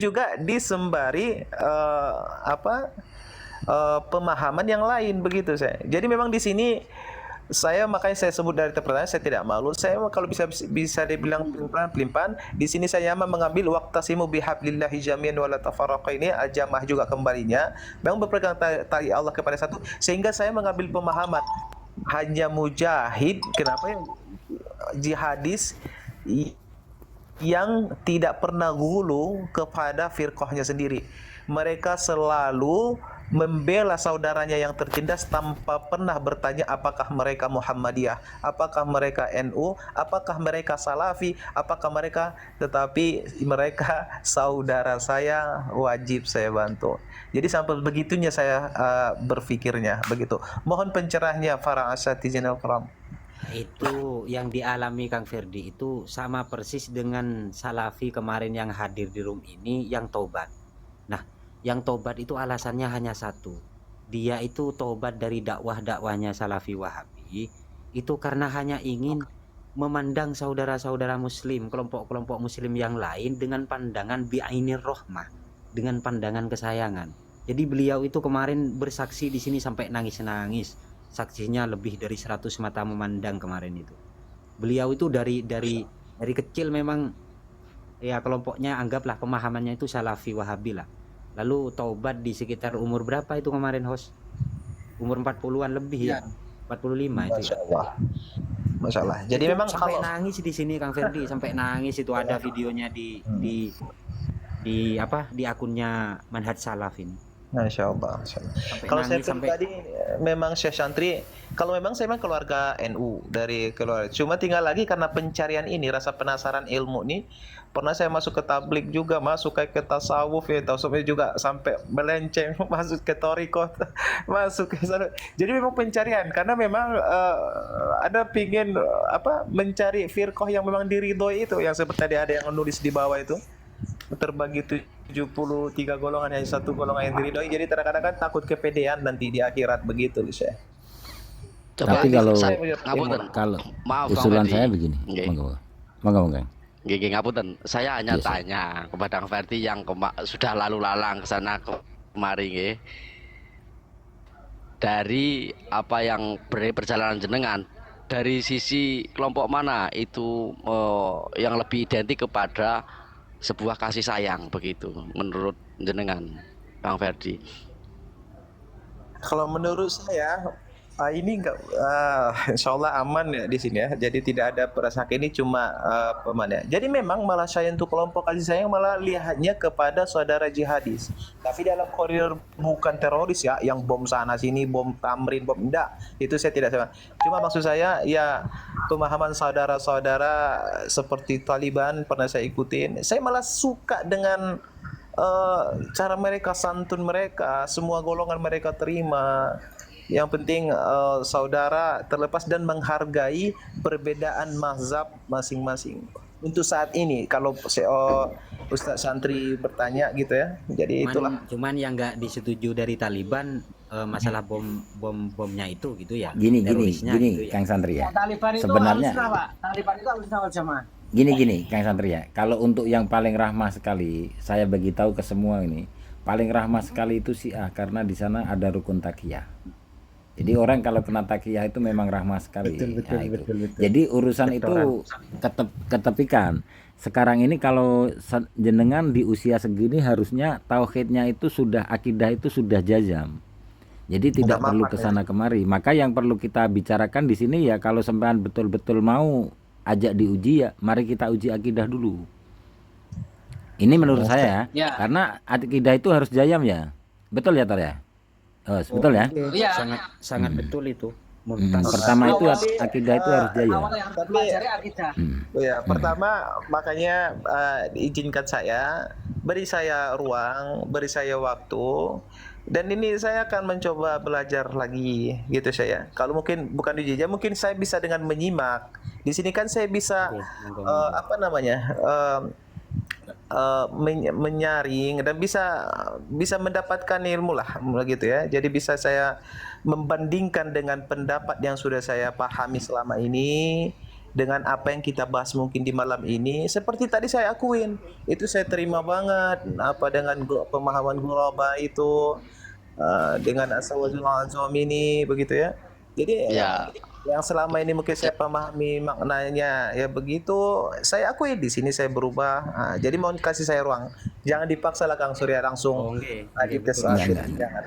juga disembari pemahaman yang lain begitu saya. Jadi memang di sini saya makanya saya sebut dari pertanyaan saya tidak malu. Saya kalau bisa dibilang pelin-pelan. Di sini saya mengambil waqtasimu bihablillahi jami'an wala tafarraqu ini ajamah juga kembalinya. Memang berpegang tali Allah kepada satu sehingga saya mengambil pemahaman hanya mujahid kenapa yang jihadis yang tidak pernah gulu kepada firqahnya sendiri. Mereka selalu membela saudaranya yang tertindas tanpa pernah bertanya apakah mereka Muhammadiyah, apakah mereka NU, apakah mereka Salafi, apakah mereka, tetapi mereka saudara saya, wajib saya bantu. Jadi sampai begitunya saya berpikirnya begitu. Mohon pencerahnya para asatidzinal kiram. Itu yang dialami Kang Ferdi itu sama persis dengan Salafi kemarin yang hadir di room ini yang tobat. Nah, yang tobat itu alasannya hanya satu. Dia itu tobat dari dakwah-dakwahnya Salafi Wahabi itu karena hanya ingin memandang saudara-saudara muslim, kelompok-kelompok muslim yang lain dengan pandangan bi'ainir rahmah, dengan pandangan kesayangan. Jadi beliau itu kemarin bersaksi di sini sampai nangis-nangis. Saksinya lebih dari 100 mata memandang kemarin itu. Beliau itu dari kecil memang ya kelompoknya anggaplah pemahamannya itu Salafi Wahabi lah. Lalu taubat di sekitar umur berapa itu kemarin host? Umur 40-an lebih ya. 45 itu ya. Masalah. Jadi memang sampai kalau nangis di sini Kang Ferdi, sampai nangis itu ada videonya di akunnya Manhaj Salaf ini. Masya Allah. Kalau saya pribadi memang Syekh Santri, kalau memang saya memang keluarga NU dari keluarga. Cuma tinggal lagi karena pencarian ini, rasa penasaran ilmu ini, pernah saya masuk ke tablik juga, masuk ke tasawuf ya, tasawuf juga sampai melenceng masuk ke thariqah, masuk ke sana. Jadi memang pencarian karena memang ada pingin mencari firqah yang memang diridhoi itu yang seperti tadi ada yang nulis di bawah itu. Terbagi 73 golongan yang satu golongan yang diridhoi, jadi kadang-kadang kan takut kepedean nanti di akhirat begitu saya. Tapi kalau maaf usulan Bang saya begini, monggo. Gigi ngapunten, saya hanya tanya kepada Kang Ferdi yang sudah lalu lalang ke sana kemari nggih. Dari apa yang perjalanan jenengan, dari sisi kelompok mana itu yang lebih identik kepada sebuah kasih sayang begitu menurut jenengan Bang Ferdi? Kalau menurut saya ini enggak insya Allah aman ya di sini ya. Jadi tidak ada perasaan ini cuma ya. Jadi memang malah saya untuk kelompok kasih sayang malah lihatnya kepada saudara jihadis. Tapi dalam koridor bukan teroris ya, yang bom sana sini, bom Tamrin, bom enggak. Itu saya tidak sama. Cuma maksud saya ya pemahaman saudara-saudara seperti Taliban pernah saya ikutin. Saya malah suka dengan cara mereka, santun mereka, semua golongan mereka terima. Yang penting saudara terlepas dan menghargai perbedaan mazhab masing-masing. Untuk saat ini kalau Ustadz Santri bertanya gitu ya. Jadi itulah. Cuman yang nggak disetujui dari Taliban masalah bomnya itu gitu ya. Gini gitu Kang Santri ya. Taliban itu sebenarnya Taliban itu harus awal jamaah. Gini Kang Santri ya. Kalau untuk yang paling rahmah sekali, saya bagi tahu ke semua ini, paling rahmah sekali itu Syiah karena di sana ada rukun takiyah. Jadi orang kalau kena takiyah itu memang rahmah sekali. Betul. Jadi urusan itu ketepikan. Sekarang ini kalau jenengan di usia segini harusnya tauhidnya itu sudah, akidah itu sudah jazam. Jadi tidak perlu kesana kemari. Maka yang perlu kita bicarakan di sini ya, kalau sampean betul-betul mau ajak diuji ya, mari kita uji akidah dulu. Ini menurut saya ya. Karena akidah itu harus jazam ya. Betul ya Tar ya? Betul ya? Sangat betul itu. Pertama itu akidah itu harus jaya. Pertama makanya izinkan saya, beri saya ruang, beri saya waktu, dan ini saya akan mencoba belajar lagi gitu saya. Kalau mungkin bukan dijajah, mungkin saya bisa dengan menyimak. Di sini kan saya bisa menyaring dan bisa mendapatkan ilmu lah gitu ya. Jadi bisa saya membandingkan dengan pendapat yang sudah saya pahami selama ini dengan apa yang kita bahas mungkin di malam ini, seperti tadi saya akuin, itu saya terima banget apa dengan pemahaman global itu dengan asal-usul azam ini begitu ya. Jadi Ya, yang selama ini mungkin saya pahami maknanya ya begitu, saya akui di sini saya berubah. Jadi mohon kasih saya ruang, jangan dipaksa lah Kang Surya langsung Oh, nggih. dites Betul. Enggak, akhir, enggak. jangan.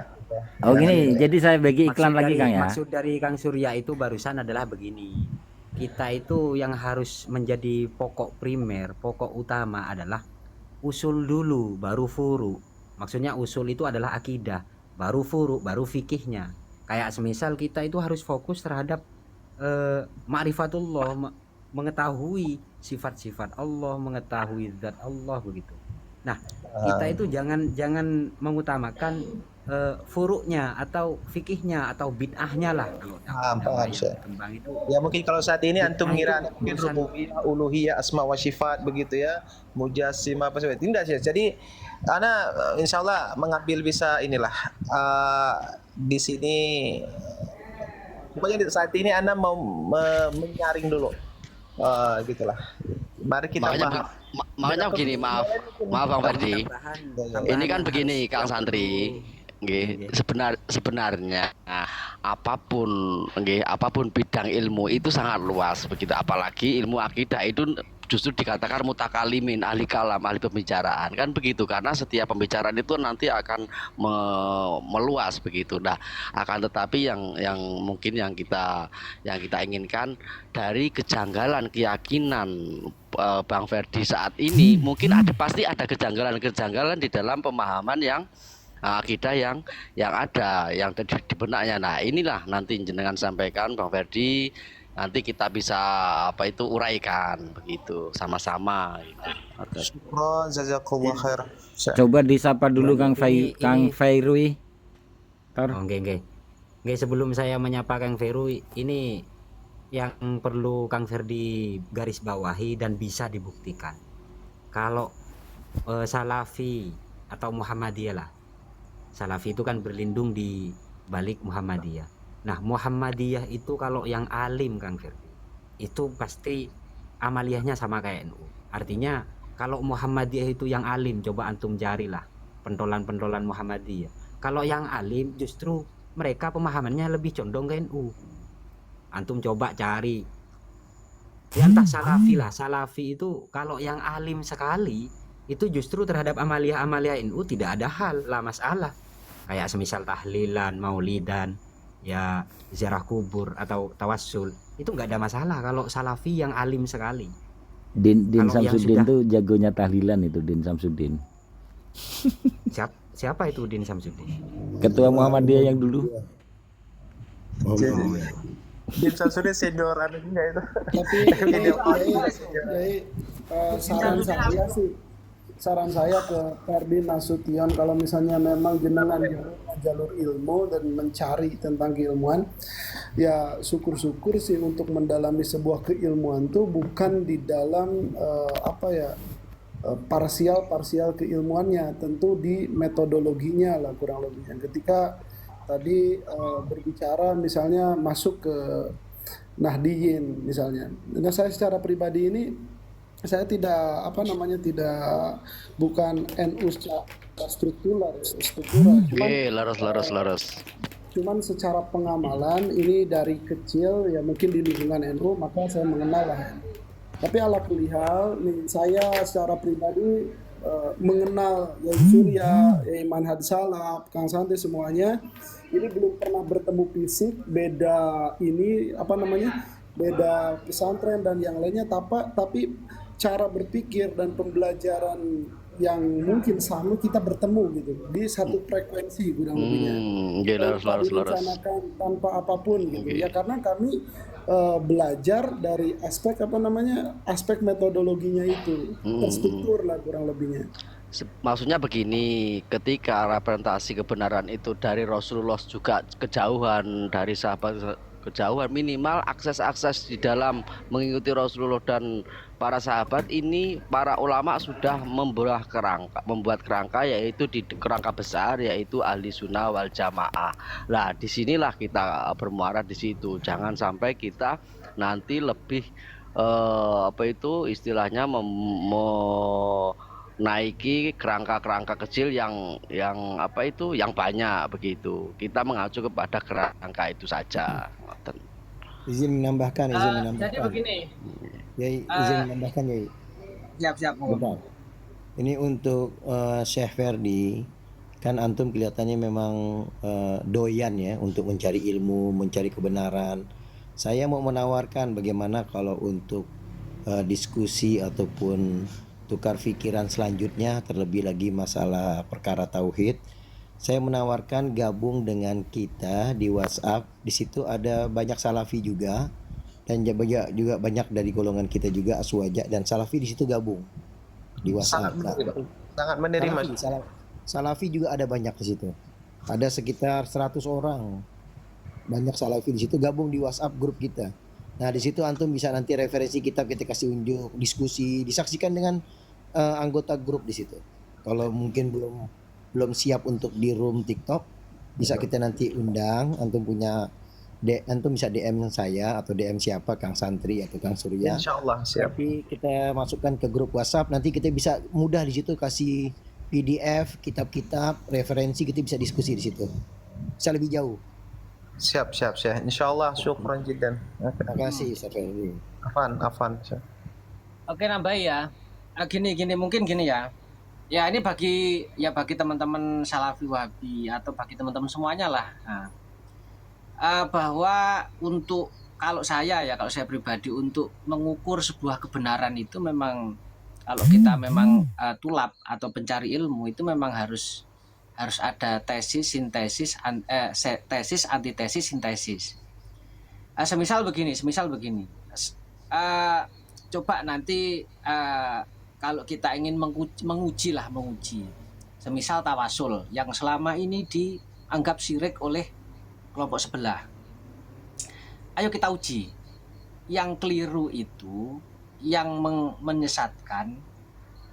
Oh Jangan gini, gitu. jadi saya bagi iklan lagi Kang ya. Maksud dari Kang Surya itu barusan adalah begini. Kita itu yang harus menjadi pokok primer, pokok utama adalah usul dulu, baru furu. Maksudnya usul itu adalah akidah, baru furu, baru fikihnya. Kayak semisal kita itu harus fokus terhadap ma'rifatullah, mengetahui sifat-sifat Allah, mengetahui zat Allah begitu. Nah, kita itu jangan mengutamakan furuknya atau fikihnya atau bid'ahnya lah kalau Paham, dakwah paham, yang Syekh. berkembang itu. Ya mungkin kalau saat ini antum Bid'ah itu ngira mungkin urusan rububiyah, uluhiyah, asma wa sifat begitu ya, mujassimah apa sebagainya. Tidak sih. Jadi ana insyaallah mengambil bisa inilah di sini pokoknya saat ini ana mau menyaring dulu. Gitulah. Mari kita makanya bahas. makanya begini, maaf Bang Ferdi. tambahan Ini kan yang begini harus Kang kita Santri, perlu. nggih, sebenarnya apapun bidang ilmu itu sangat luas begitu, apalagi ilmu akidah itu justru dikatakan mutakalimin, ahli kalam, ahli pembicaraan, kan begitu, karena setiap pembicaraan itu nanti akan meluas begitu. Nah, akan tetapi yang mungkin yang kita inginkan dari kejanggalan keyakinan Bang Ferdi saat ini, mungkin pasti ada kejanggalan di dalam pemahaman yang akidah yang ada yang di benaknya. Nah, inilah nanti jenengan sampaikan Bang Ferdi, nanti kita bisa uraikan begitu sama-sama gitu. Syukran, jazakallah khair. Coba disapa dulu Kang Ini- Fairui. Tor. Oh, nggih. Sebelum saya menyapa Kang Feru, ini yang perlu Kang Ferdi garis bawahi dan bisa dibuktikan. Kalau Salafi atau Muhammadiyah lah. Salafi itu kan berlindung di balik Muhammadiyah. Nah, Muhammadiyah itu kalau yang alim Kang Ferdi, itu pasti amaliyahnya sama kayak NU. Artinya kalau Muhammadiyah itu yang alim, coba antum carilah pentolan-pentolan Muhammadiyah. Kalau yang alim justru mereka pemahamannya lebih condong ke NU. Antum coba cari. Ya entah Salafi lah. Salafi itu kalau yang alim sekali itu justru terhadap amaliyah-amaliyah NU tidak ada hal lah masalah. Kayak semisal tahlilan, maulidan, ya ziarah kubur atau tawassul, itu nggak ada masalah kalau Salafi yang alim sekali. Din Kalau yang Samsudin sudah- tuh jagonya tahlilan itu Din Samsudin. Siapa itu Din Samsudin? Ketua Muhammadiyah yang dulu. Din Samsudin senioran juga itu. Tapi saran saya ke Ferdi Nasution, kalau misalnya memang jenengan jalur ilmu dan mencari tentang keilmuan, ya syukur-syukur sih untuk mendalami sebuah keilmuan tuh bukan di dalam parsial keilmuannya, tentu di metodologinya lah kurang lebih. Ketika tadi berbicara misalnya masuk ke Nahdiyin misalnya. Nah, saya secara pribadi ini saya tidak bukan NU secara struktural, cuman secara pengamalan ini dari kecil ya mungkin di lingkungan NU maka saya mengenal lah. Tapi ala kulihal nih, saya secara pribadi mengenal Yai Surya, Yai Manhaj Salaf, Kang Santi semuanya ini belum pernah bertemu fisik, beda beda pesantren dan yang lainnya, tapi cara berpikir dan pembelajaran yang mungkin sama kita bertemu gitu di satu frekuensi kurang lebihnya. Tanpa direncanakan, tanpa apapun gitu ya, karena kami belajar dari aspek aspek metodologinya itu terstruktur lah kurang lebihnya. Maksudnya begini, ketika representasi kebenaran itu dari Rasulullah juga kejauhan, dari sahabat kejauhan, minimal akses-akses di dalam mengikuti Rasulullah dan para sahabat ini, para ulama sudah membuat kerangka yaitu di kerangka besar yaitu ahli sunnah wal jamaah. Nah, disinilah kita bermuara di situ. Jangan sampai kita nanti lebih apa itu istilahnya menaiki kerangka-kerangka kecil yang apa itu yang banyak begitu. Kita mengacu kepada kerangka itu saja. Ngoten. Izin menambahkan, Jadi begini, Yai, Eh, menambahkan Yai. siap-siap monggo. Bentar. Ini untuk Syekh Ferdi, kan antum kelihatannya memang doyan ya untuk mencari ilmu, mencari kebenaran. Saya mau menawarkan bagaimana kalau untuk diskusi ataupun tukar pikiran selanjutnya, terlebih lagi masalah perkara tauhid. Saya menawarkan gabung dengan kita di WhatsApp. Di situ ada banyak salafi juga, dan juga banyak dari golongan kita juga Aswaja dan salafi di situ gabung di Sangat WhatsApp. Nah, menerima. Sangat menerima. salafi juga ada banyak di situ. Ada sekitar 100 orang. Banyak salafi di situ gabung di WhatsApp grup kita. Nah, di situ antum bisa nanti referensi kitab kita kasih unjuk, diskusi, disaksikan dengan anggota grup di situ. Kalau mungkin belum siap untuk di room TikTok, bisa kita nanti undang, antum bisa DM saya atau DM siapa, Kang Santri atau Kang Surya. Insya Allah siap. Tapi kita masukkan ke grup WhatsApp, nanti kita bisa mudah di situ kasih PDF, kitab-kitab, referensi, kita bisa diskusi di situ. Bisa lebih jauh. Siap. Insya Allah syukran jiddan. Terima kasih, Ustaz Ferdi. Afan. Oke, nambahin ya. Gini mungkin gini ya. Ya ini bagi teman-teman Salafi Wahabi atau bagi teman-teman semuanya lah. Nah, bahwa kalau saya pribadi untuk mengukur sebuah kebenaran itu memang kalau kita memang tulab atau pencari ilmu itu memang harus ada tesis, sintesis, tesis, antitesis, sintesis. Semisal begini. Coba nanti kalau kita ingin menguji. Semisal tawasul yang selama ini dianggap syirik oleh kelompok sebelah. Ayo kita uji. Yang keliru itu, yang menyesatkan,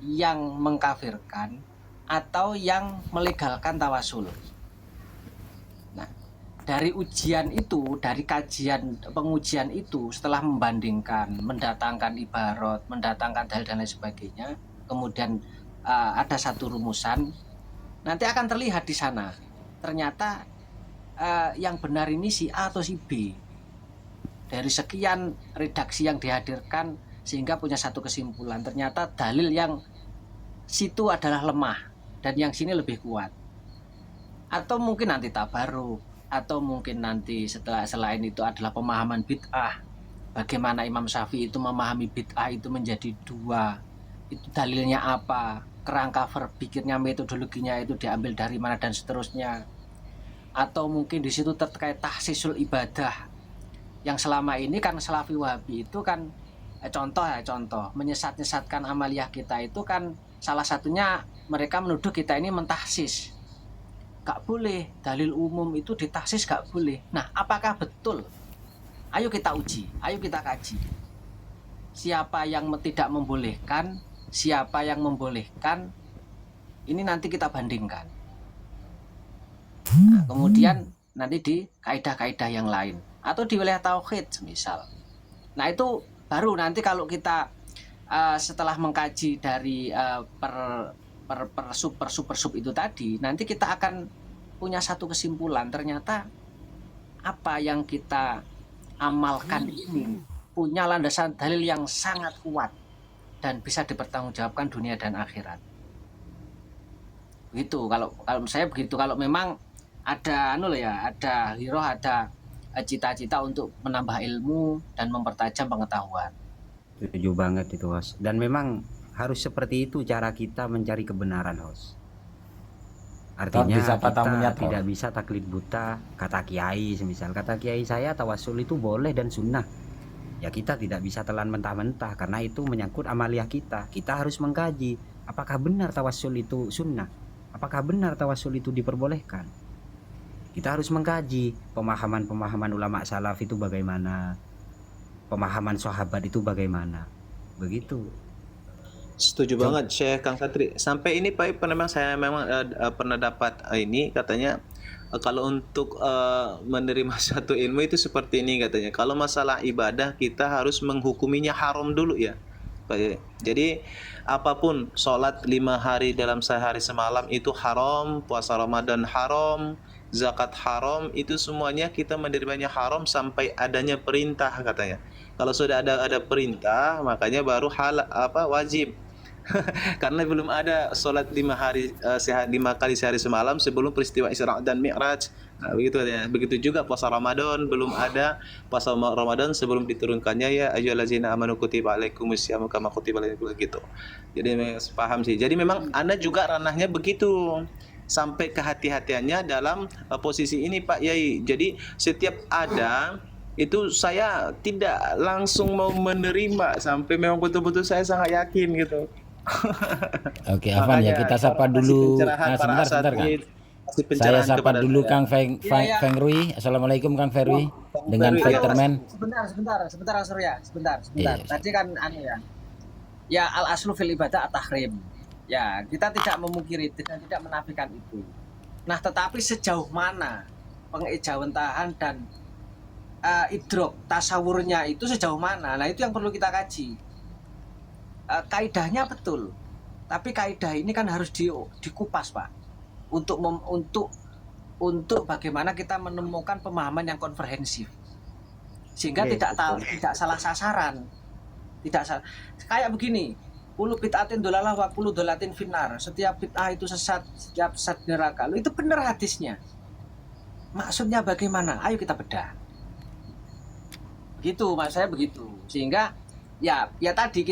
yang mengkafirkan, atau yang melegalkan tawasul. Nah, dari ujian itu, dari kajian pengujian itu, setelah membandingkan, mendatangkan ibarat, mendatangkan dalil dan lain sebagainya, kemudian ada satu rumusan, nanti akan terlihat di sana. Ternyata yang benar ini si A atau si B. Dari sekian redaksi yang dihadirkan sehingga punya satu kesimpulan. Ternyata dalil yang situ adalah lemah dan yang sini lebih kuat. Atau mungkin nanti tabaruk, atau mungkin nanti selain itu adalah pemahaman bid'ah. Bagaimana Imam Syafi'i itu memahami bid'ah itu menjadi dua. Itu dalilnya apa? Kerangka berpikirnya, metodologinya itu diambil dari mana dan seterusnya. Atau mungkin di situ terkait tahsisul ibadah. Yang selama ini kan Salafi Wahabi itu kan contoh menyesatkan amaliyah kita itu kan salah satunya mereka menuduh kita ini mentahsis. Gak boleh, dalil umum itu ditahsis gak boleh. Nah, apakah betul? Ayo kita uji, ayo kita kaji. Siapa yang tidak membolehkan, siapa yang membolehkan, ini nanti kita bandingkan. Nah, kemudian nanti di kaidah-kaidah yang lain atau di wilayah tauhid misal. Nah, itu baru nanti kalau kita setelah mengkaji dari per sub itu tadi, nanti kita akan punya satu kesimpulan. Ternyata apa yang kita amalkan ini punya landasan dalil yang sangat kuat dan bisa dipertanggungjawabkan dunia dan akhirat. Begitu kalau saya begitu. Kalau memang ada ada hiroh, ada cita-cita untuk menambah ilmu dan mempertajam pengetahuan. Setuju banget itu, Host. Dan memang harus seperti itu cara kita mencari kebenaran, Host. Artinya kita tidak bisa taklid buta kata kiai. Semisal kata kiai saya tawasul itu boleh dan sunnah, ya kita tidak bisa telan mentah-mentah karena itu menyangkut amaliyah kita. Kita harus mengkaji apakah benar tawasul itu sunnah, apakah benar tawasul itu diperbolehkan. Kita harus mengkaji pemahaman ulama salaf itu bagaimana, pemahaman sahabat itu bagaimana, begitu. Setuju Com- banget Syekh Kang Satri. Sampai ini Pak memang saya memang pernah dapat ini katanya kalau untuk menerima satu ilmu itu seperti ini katanya. Kalau masalah ibadah kita harus menghukuminya haram dulu ya. Pak ya. Jadi apapun sholat 5 hari dalam sehari semalam itu haram, puasa Ramadan haram, zakat haram, itu semuanya kita menerimanya haram sampai adanya perintah katanya. Kalau sudah ada perintah, makanya baru wajib. Karena belum ada sholat 5 hari 5 kali sehari semalam sebelum peristiwa Isra dan Mi'raj. Nah, begitu ya. Begitu juga puasa Ramadan, belum ada puasa Ramadan sebelum diturunkannya ya ayyuhallazina amanu kutiba alaikumusyamu kama kutiba alaikum gitu. Jadi memang paham sih. Jadi memang Anda juga ranahnya begitu. Sampai kehati-hatiannya dalam posisi ini Pak Yai. Jadi setiap ada itu saya tidak langsung mau menerima sampai memang betul-betul saya sangat yakin gitu. Oke, Afan ya, Makanya kita tolong sapa kasih dulu. pencerahan Nah, para sebentar Kang. asatidz, kasih Saya pencerahan sapa kepada dulu saya. Kang Iya, ya. Feng Rui. Assalamualaikum Kang Ferwi Kang dengan Ferwi, ya. Fighterman. Sebentar Mas Surya, sebentar. Iya. Tadi kan ya. Ya al aslu fil ibadah at-tahrim. Ya, kita tidak memungkiri dan tidak menafikan itu. Nah, tetapi sejauh mana pengejawentahan dan idrok tasawurnya itu sejauh mana? Nah, itu yang perlu kita kaji. Kaidahnya betul, tapi kaidah ini kan harus dikupas Pak, untuk bagaimana kita menemukan pemahaman yang komprehensif, sehingga Oke, tidak salah sasaran, tidak salah. Kayak begini, kullu bid'atin dolalah wa kullu dolatin finnar. Setiap bid'ah itu sesat, setiap sesat neraka. Loh, itu benar hadisnya. Maksudnya bagaimana? Ayo kita bedah. Gitu, mas saya begitu. Sehingga ya tadi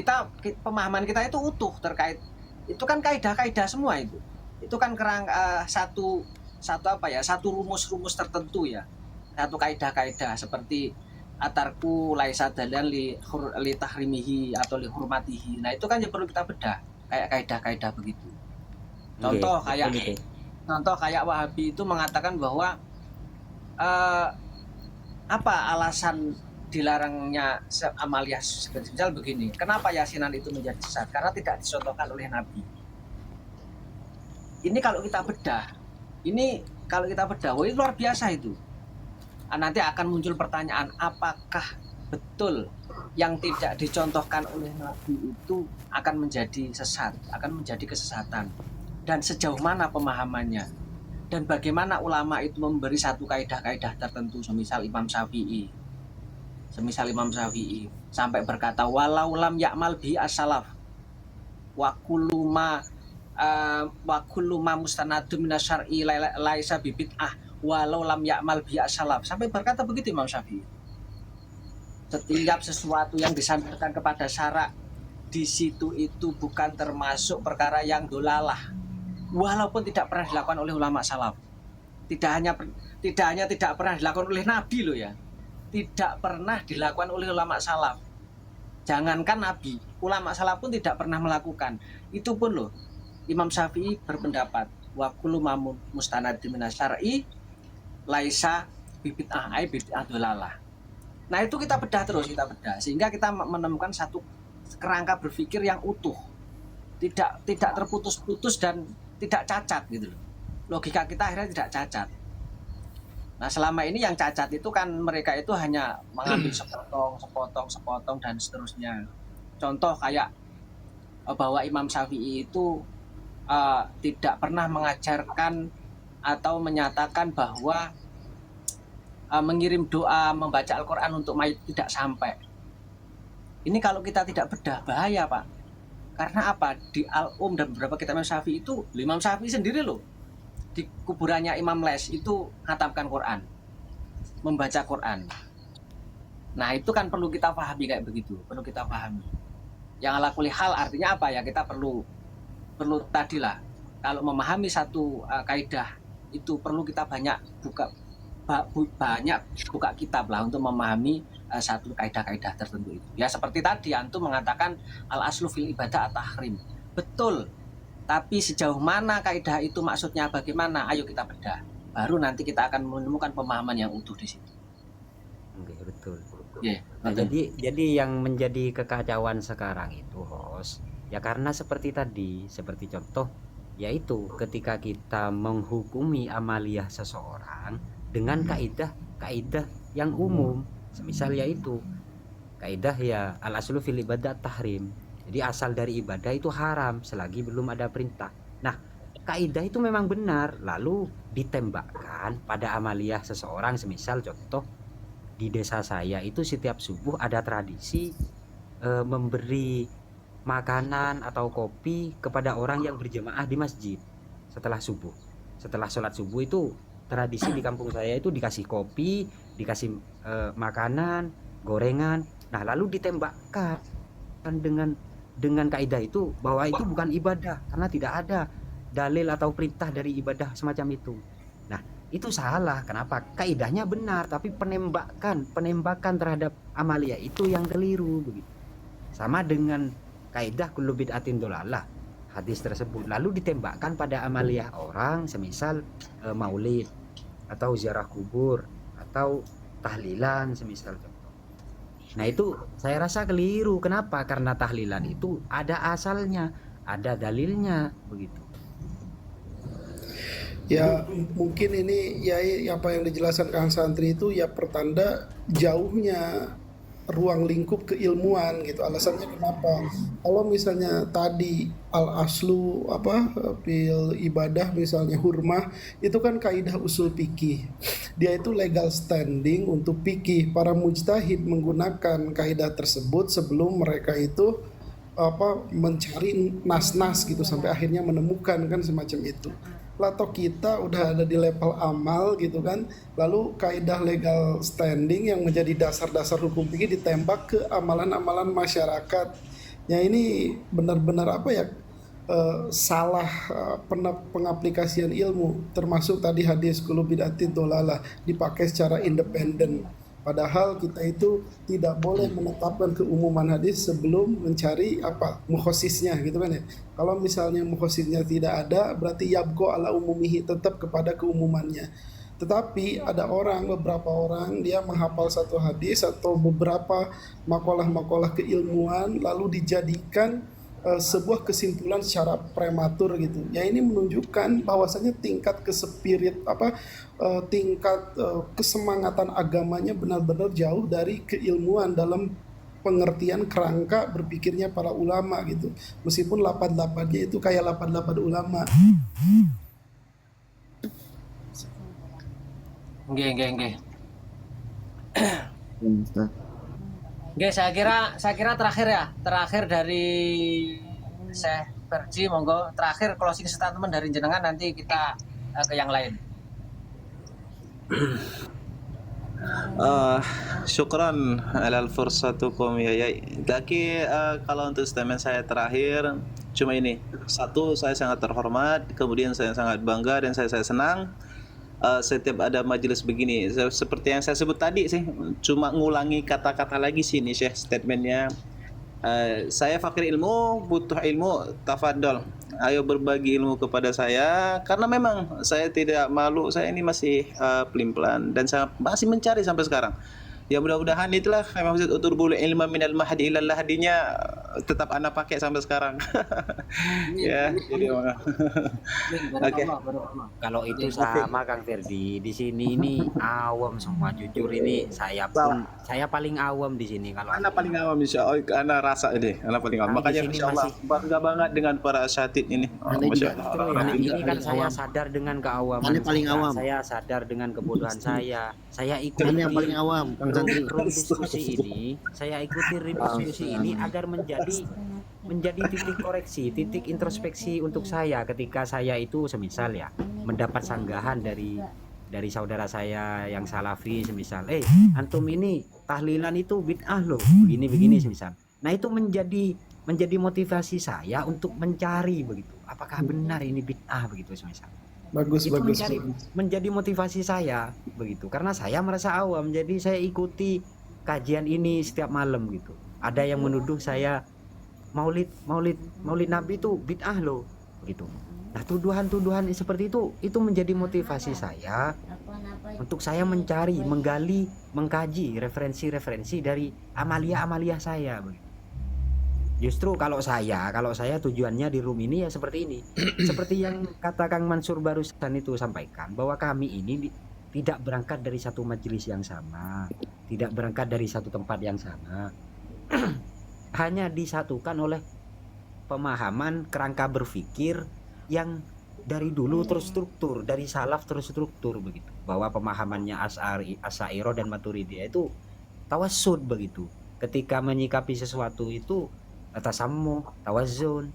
pemahaman kita itu utuh terkait itu kan kaidah-kaidah semua itu. Itu kan satu rumus-rumus tertentu ya. Satu kaidah-kaidah seperti atarku laisa dalan li tahrimihi atau li hurmatihi. Nah, itu kan yang perlu kita bedah kayak kaidah-kaidah begitu. Contoh kayak Wahabi itu mengatakan bahwa apa alasan dilarangnya amaliyah misal begini, kenapa yasinan itu menjadi sesat? Karena tidak dicontohkan oleh Nabi. Ini kalau kita bedah, wah ini luar biasa itu. Nanti akan muncul pertanyaan, apakah betul yang tidak dicontohkan oleh Nabi itu akan menjadi sesat, akan menjadi kesesatan, dan sejauh mana pemahamannya, dan bagaimana ulama itu memberi satu kaidah-kaidah tertentu, semisal Imam Syafi'i sampai berkata walau lam ya'mal bi as-salaf wa kullu ma mustanadun minasyar'i laisa bi bid'ah walau lam ya'mal bi as-salaf, sampai berkata begitu Imam Syafi'i. Setiap sesuatu yang disandarkan kepada syarak di situ itu bukan termasuk perkara yang dolalah, walaupun tidak pernah dilakukan oleh ulama salaf. Tidak hanya tidak pernah dilakukan oleh Nabi loh ya. Tidak pernah dilakukan oleh ulama salaf. Jangankan Nabi, ulama salaf pun tidak pernah melakukan. Itu pun loh, Imam Syafi'i berpendapat wa kullu ma mustanadun minasyar'i laisa bid'ah ai bid'ah dolalah. Nah, itu kita bedah sehingga kita menemukan satu kerangka berpikir yang utuh. Tidak terputus-putus dan tidak cacat gitu loh. Logika kita akhirnya tidak cacat. Nah, selama ini yang cacat itu kan mereka itu hanya mengambil sepotong dan seterusnya. Contoh kayak bahwa Imam Syafi'i itu tidak pernah mengajarkan atau menyatakan bahwa mengirim doa membaca Al-Quran untuk mayit tidak sampai. Ini kalau kita tidak bedah bahaya Pak. Karena apa? Di Al-Um dan beberapa kitab Imam Syafi'i itu, Imam Syafi'i sendiri loh, di kuburannya Imam Les itu ngatamkan Quran, membaca Quran. Nah, itu kan perlu kita pahami kayak begitu, perlu kita pahami. Yang ala kulli hal artinya apa ya? Kita perlu tadilah kalau memahami satu kaidah itu perlu kita banyak buka kitab lah untuk memahami satu kaidah-kaidah tertentu itu. Ya seperti tadi antum mengatakan al aslu fil ibadah at-tahrim. Betul. Tapi sejauh mana kaidah itu maksudnya bagaimana? Ayo kita bedah. Baru nanti kita akan menemukan pemahaman yang utuh di situ. Oke, betul. Yeah, Nah, jadi yang menjadi kekacauan sekarang itu, host, Ya karena seperti tadi, seperti contoh, yaitu ketika kita menghukumi amaliyah seseorang dengan kaidah yang umum, semisal yaitu kaidah ya al aslu fil ibadah tahrim. Jadi asal dari ibadah itu haram selagi belum ada perintah. Nah, kaidah itu memang benar, lalu ditembakkan pada amaliyah seseorang, semisal contoh di desa saya itu setiap subuh ada tradisi memberi makanan atau kopi kepada orang yang berjamaah di masjid setelah subuh. Setelah sholat subuh itu tradisi di kampung saya itu dikasih kopi, dikasih makanan, gorengan. Nah, lalu ditembakkan dengan kaidah itu bahwa itu bukan ibadah karena tidak ada dalil atau perintah dari ibadah semacam itu. Nah, itu salah. Kenapa? Kaidahnya benar, tapi penembakan terhadap amaliyah itu yang keliru begitu. Sama dengan kaidah kullu bid'atin dolalah, hadis tersebut lalu ditembakkan pada amaliyah orang, semisal maulid atau ziarah kubur atau tahlilan semisal contoh. Nah, itu saya rasa keliru. Kenapa? Karena tahlilan itu ada asalnya, ada dalilnya begitu. Ya mungkin ini ya apa yang dijelaskan Kang Santri itu ya pertanda jauhnya ruang lingkup keilmuan gitu. Alasannya kenapa? Kalau misalnya tadi al aslu fil ibadah misalnya hurmah, itu kan kaidah usul fikih. Dia itu legal standing untuk fikih. Para mujtahid menggunakan kaidah tersebut sebelum mereka itu mencari nas-nas gitu sampai akhirnya menemukan kan semacam itu. Lato kita udah ada di level amal gitu kan, lalu kaidah legal standing yang menjadi dasar-dasar hukum fikih ditembak ke amalan-amalan masyarakat. Ya ini benar-benar salah pengaplikasian ilmu, termasuk tadi hadis kullu bid'atin dolalah dipakai secara independen. Padahal kita itu tidak boleh menetapkan keumuman hadis sebelum mencari mukhosisnya gitu kan ya. Kalau misalnya mukhosisnya tidak ada, berarti yabgo ala umumihi, tetap kepada keumumannya. Tetapi ada beberapa orang dia menghafal satu hadis atau beberapa makalah-makalah keilmuan lalu dijadikan sebuah kesimpulan secara prematur gitu. Ya ini menunjukkan bahwasanya tingkat tingkat kesemangatan agamanya benar-benar jauh dari keilmuan dalam pengertian kerangka berpikirnya para ulama gitu. Meskipun lapad-lapadnya itu kayak lapad-lapad ulama. Nggih. Nggih, saya kira terakhir dari Syekh Ferdi, monggo terakhir closing statement dari jenengan, nanti kita ke yang lain. Syukran alal fursatukum ya. Tapi kalau untuk statement saya terakhir cuma ini. Satu, saya sangat terhormat, kemudian saya sangat bangga dan saya senang setiap ada majelis begini. Seperti yang saya sebut tadi sih, cuma ngulangi kata-kata lagi sini Syekh statementnya. Saya fakir ilmu, butuh ilmu, tafadhol. Ayo berbagi ilmu kepada saya, karena memang saya tidak malu, saya ini masih pelin-pelan dan saya masih mencari sampai sekarang. Ya mudah-mudahan itulah maksud uturbul ilma minal mahdi ilal lahdinya tetap anak pakai sampai sekarang. Ya, jadi Oke. Kalau itu sama Kang Ferdi, di sini ini awam semua, jujur ini saya paling awam di sini. Kalau anak paling awam insyaallah, anak rasa deh, anak paling awam. Makanya insyaallah bangga banget dengan para asatid ini. Masyaallah. Ini kan saya sadar dengan keawaman. paling awam. Saya sadar dengan kebodohan saya. Saya ikuti yang paling awam, Kang Santri. Saya ikuti diskusi ini agar menjadi titik koreksi, titik introspeksi untuk saya ketika saya itu semisal ya mendapat sanggahan dari saudara saya yang salafi, semisal antum ini tahlilan itu bid'ah loh, begini semisal. Nah, itu menjadi motivasi saya untuk mencari begitu, apakah benar ini bid'ah begitu semisal. Bagus. Menjadi motivasi saya begitu, karena saya merasa awam, jadi saya ikuti kajian ini setiap malam gitu. Ada yang menuduh saya maulid Nabi itu bid'ah loh begitu. Nah, tuduhan seperti itu menjadi motivasi saya untuk saya mencari, menggali, mengkaji referensi dari amalia saya begitu. Justru kalau saya tujuannya di room ini ya seperti ini. Seperti yang kata Kang Mansur barusan itu sampaikan, bahwa kami ini tidak berangkat dari satu majelis yang sama, tidak berangkat dari satu tempat yang sama. Hanya disatukan oleh pemahaman kerangka berpikir yang dari dulu terstruktur, dari salaf terstruktur begitu. Bahwa pemahamannya Asy'ariyah dan Maturidiyah itu tawassud begitu. Ketika menyikapi sesuatu itu tasammuh, tawazun.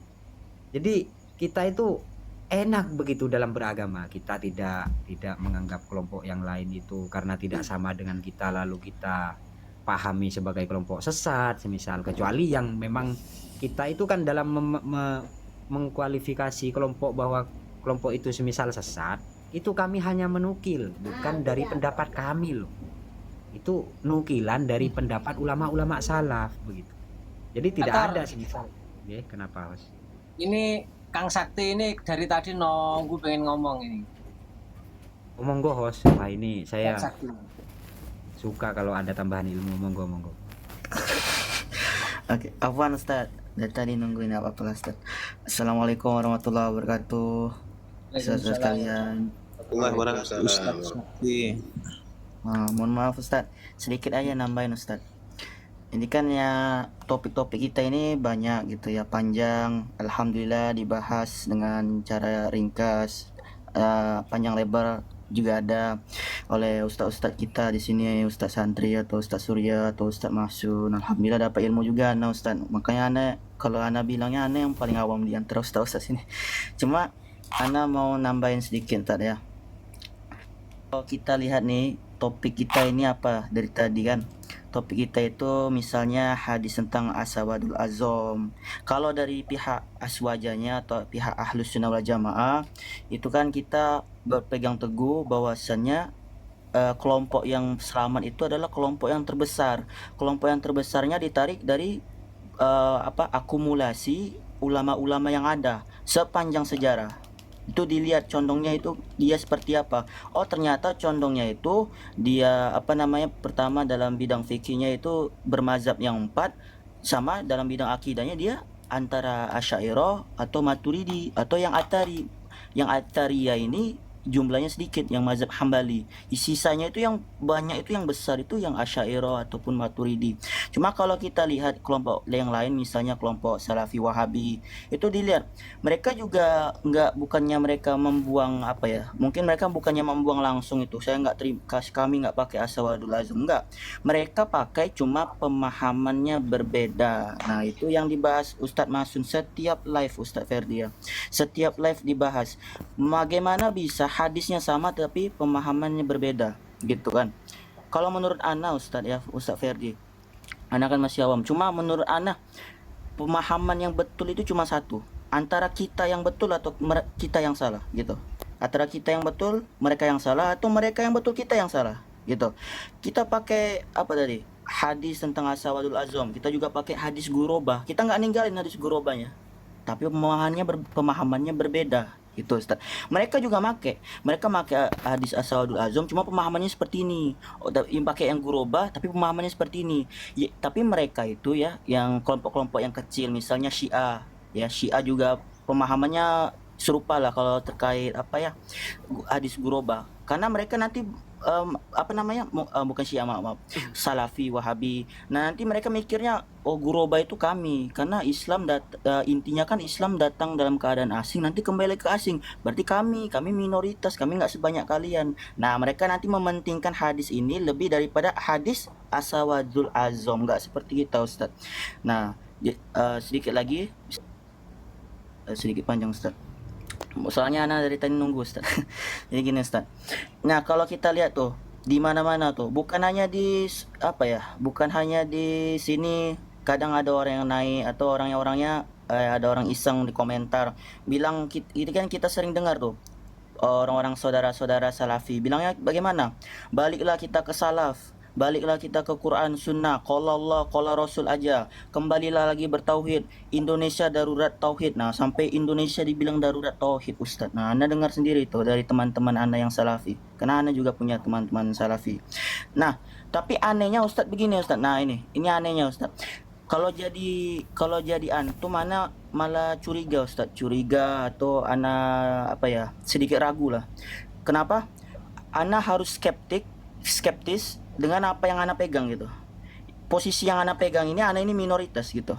Jadi kita itu enak begitu dalam beragama. Kita tidak menganggap kelompok yang lain itu karena tidak sama dengan kita lalu kita pahami sebagai kelompok sesat semisal, kecuali yang memang kita itu kan dalam mengkualifikasi kelompok bahwa kelompok itu semisal sesat, itu kami hanya menukil, bukan dari pendapat kami loh. Itu nukilan dari pendapat ulama-ulama salaf begitu. Jadi tidak Atar. ada semisal. Ya, kenapa, Mas? Ini Kang Sakti ini dari tadi nunggu pengen ngomong ini. Monggo, host. Wah, ini saya Kang Sakti. suka kalau ada tambahan ilmu. Monggo. Oke, Afwan Ustaz. Dari tadi nungguin apa-apa lah Ustaz. Assalamualaikum warahmatullahi wabarakatuh. Ustaz sekalian. Waalaikumsalam. Ustaz Sakti. Mohon maaf Ustaz, sedikit aja nambahin Ustaz. Ini kan ya topik-topik kita ini banyak gitu ya, panjang. Alhamdulillah dibahas dengan cara ringkas, panjang lebar juga ada oleh ustaz-ustaz kita di sini, Ustaz Santri atau Ustaz Surya atau Ustaz Mahsun. Alhamdulillah dapat ilmu juga ana Ustaz. Makanya ana kalau ana bilangnya ana yang paling awam di antara ustaz-ustaz ini. Cuma ana mau nambahin sedikit Ustaz ya. Kalau kita lihat nih topik kita ini apa dari tadi kan, topik kita itu misalnya hadis tentang Asawadul Azam. Kalau dari pihak aswajanya atau pihak Ahlus Sunnah wal Jamaah itu kan kita berpegang teguh bahwasannya kelompok yang selamat itu adalah kelompok yang terbesar. Kelompok yang terbesarnya ditarik dari akumulasi ulama-ulama yang ada sepanjang sejarah. Itu dilihat condongnya itu dia seperti apa. Oh ternyata condongnya itu dia pertama dalam bidang fikihnya itu bermazhab yang 4, sama dalam bidang akidahnya dia antara Asy'ariyah atau Maturidi atau yang Atari. Yang Atariyah ini jumlahnya sedikit, yang mazhab Hambali. Sisanya itu yang banyak, itu yang besar itu yang Asy'ariyah ataupun Maturidi. Cuma kalau kita lihat kelompok yang lain, misalnya kelompok Salafi Wahabi, itu dilihat mereka juga bukannya mereka membuang mungkin mereka bukannya membuang langsung itu, kami nggak pakai Asawadul Azam, enggak, mereka pakai cuma pemahamannya berbeda. Nah itu yang dibahas Ustadz Masun setiap live, Ustadz Ferdi ya, setiap live dibahas bagaimana bisa hadisnya sama tapi pemahamannya berbeda gitu kan. Kalau menurut ana Ustadz ya, Ustadz Ferdi, ana kan masih awam, cuma menurut ana pemahaman yang betul itu cuma satu, antara kita yang betul atau kita yang salah gitu. Antara kita yang betul, mereka yang salah, atau mereka yang betul, kita yang salah gitu. Kita pakai hadis tentang Asawadul Azam, kita juga pakai hadis Gurobah, kita nggak ninggalin hadis Gurobahnya, tapi pemahamannya berbeda gitu Ustaz. Mereka pakai hadis Asawadul Azam, cuma pemahamannya seperti ini. Yang pakai yang Gurobah tapi pemahamannya seperti ini. Tapi mereka itu ya, yang kelompok-kelompok yang kecil, misalnya Syiah ya, Syiah juga pemahamannya serupa lah kalau terkait hadis Gurobah, karena mereka nanti bukan Syiah, maaf, Salafi Wahabi. Nah nanti mereka mikirnya Gurobah itu kami, karena Islam intinya kan Islam datang dalam keadaan asing, nanti kembali ke asing, berarti kami minoritas, kami nggak sebanyak kalian. Nah mereka nanti mementingkan hadis ini lebih daripada hadis Asawadul Azam, nggak seperti kita Ustaz. Nah sedikit lagi, sedikit panjang Ustaz, soalnya anak dari tadi nunggu Ustaz. Jadi gini Ustaz. Nah kalau kita lihat tuh di mana-mana tuh, bukan hanya di sini, kadang ada orang yang naik atau orangnya ada orang iseng di komentar bilang, ini kan kita sering dengar tuh orang-orang saudara-saudara Salafi bilangnya bagaimana, baliklah kita ke salaf, baliklah kita ke Quran Sunnah, qala Allah qala Rasul aja, kembalilah lagi bertauhid, Indonesia darurat tauhid. Nah sampai Indonesia dibilang darurat tauhid Ustadz. Nah anda dengar sendiri itu dari teman-teman anda yang Salafi, karena anda juga punya teman-teman Salafi. Nah tapi anehnya Ustadz begini Ustadz, nah ini anehnya Ustadz, kalau jadi antum mana malah curiga Ustaz, curiga atau ana apa ya, sedikit ragu lah. Kenapa? Ana harus skeptis dengan apa yang ana pegang gitu. Posisi yang ana pegang ini, ana ini minoritas gitu.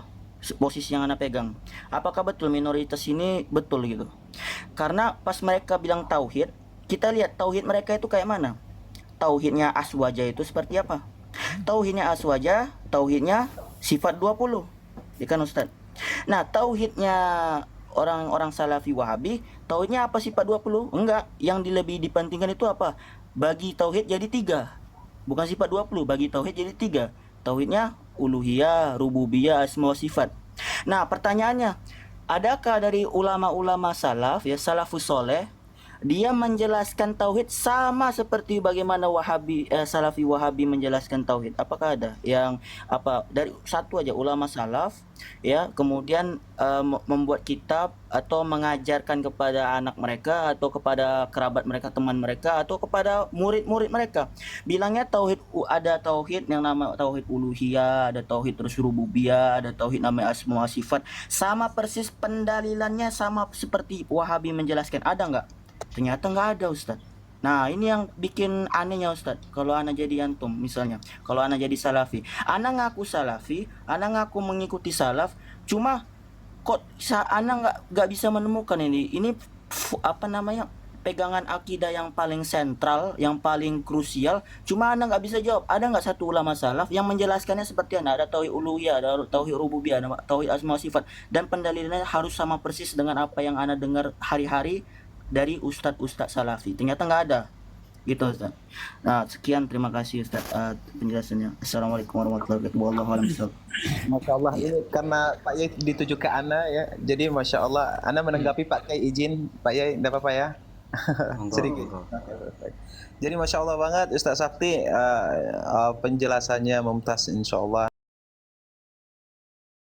Posisi yang ana pegang. Apakah betul minoritas ini betul gitu? Karena pas mereka bilang tauhid, kita lihat tauhid mereka itu kayak mana? Tauhidnya aswaja itu seperti apa? Tauhidnya aswaja, tauhidnya sifat 20. Ya kan Ustaz? Nah, tauhidnya orang-orang Salafi Wahabi, tauhidnya apa sifat 20? Enggak, yang lebih dipentingkan itu apa? Bagi tauhid jadi 3. Bukan sifat 20, bagi tauhid jadi 3. Tauhidnya uluhiyah, rububiyah, asma wa sifat. Nah, pertanyaannya, adakah dari ulama-ulama salaf ya, salafus soleh, dia menjelaskan tauhid sama seperti bagaimana Salafi Wahabi menjelaskan tauhid? Apakah ada yang apa dari satu aja ulama salaf ya, kemudian membuat kitab atau mengajarkan kepada anak mereka atau kepada kerabat mereka, teman mereka atau kepada murid-murid mereka, bilangnya tauhid, ada tauhid yang nama tauhid uluhiyah, ada tauhid terus rububiyah, ada tauhid namanya asma wa sifat, sama persis pendalilannya sama seperti Wahabi menjelaskan, ada nggak? Ternyata nggak ada Ustadz. Nah ini yang bikin anehnya Ustadz. Kalau ana jadi antum misalnya, kalau ana jadi salafi, ana ngaku salafi, ana ngaku mengikuti salaf, cuma kok ana nggak bisa menemukan ini apa namanya, pegangan akidah yang paling sentral, yang paling krusial, cuma ana nggak bisa jawab. Ada nggak satu ulama salaf yang menjelaskannya seperti ana? Ada tauhid uluhiyah, ada tauhid rububiyah, ada tauhid asma wa sifat, dan pendalilannya harus sama persis dengan apa yang ana dengar hari-hari dari ustadz salafi. Ternyata nggak ada gitu Ustaz. Nah sekian, terima kasih Ustaz penjelasannya. Assalamualaikum warahmatullahi wabarakatuh. Wallahu a'lam bishawab. Masya Allah, ini karena Pak Yai dituju ke Ana ya, jadi Masya Allah, Ana menanggapi Pak Yai, izin Pak Yai, tidak apa-apa ya? Sedikit. Jadi Masya Allah banget Ustaz Sakti, penjelasannya mumtaz Insya Allah.